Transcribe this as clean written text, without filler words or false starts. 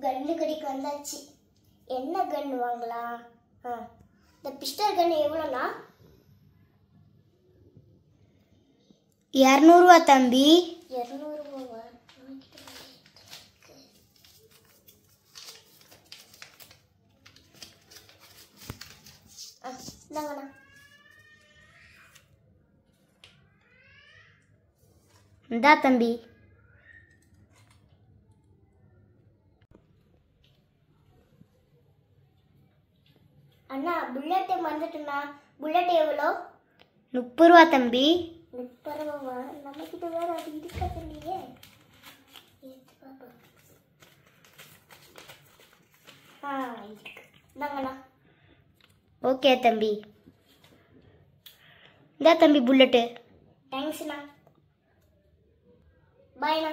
கன்னு கடைக்கு வந்தாச்சு. என்ன கன் வாங்கலாம்? இந்த பிஸ்டல் கன் எவ்வளோண்ணா? 200 ரூபா தம்பி. 200 ரூபாவா? இந்தாங்கண்ணா. இந்தா தம்பி. அண்ணா புல்லட்டை மறந்துட்டுண்ணா. புல்லட் எவ்வளோ? 30 ரூபா தம்பி. 30 ரூபாவா? நம்மக்கிட்ட வேற அது இருக்காது இல்லையே. இருக்கு. இந்தாங்கண்ணா. ஓகே தம்பி. இந்தா தம்பி புல்லட்டு. தேங்க்ஸ்ண்ணா. பாய்ண்ணா.